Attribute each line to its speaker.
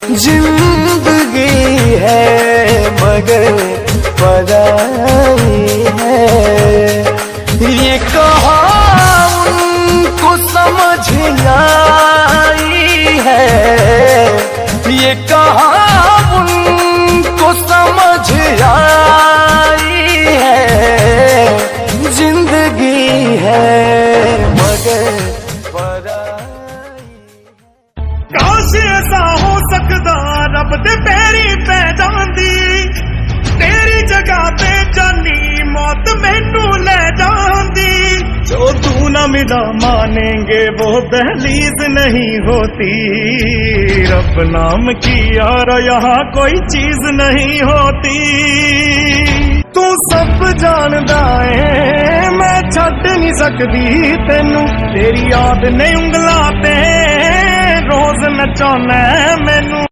Speaker 1: जिंदगी है मगर पराई है, ये कहा उनको समझ आई है, ये कहा उनको समझ आई है। जिंदगी है मगर पराई।
Speaker 2: काश ऐसा हो सकदा रब दे पैरी पै जांदी, तेरी जगह पे जानी मौत मैनू ले जांदी। जो तू न मिला मानेंगे वो दहलीज नहीं होती, रब नाम की यार यहाँ कोई चीज नहीं होती। तू सब जानदा है मैं छड्ड नहीं सकदी तेनू, तेरी याद ने उंगलां ते रोज नचाना मैनू।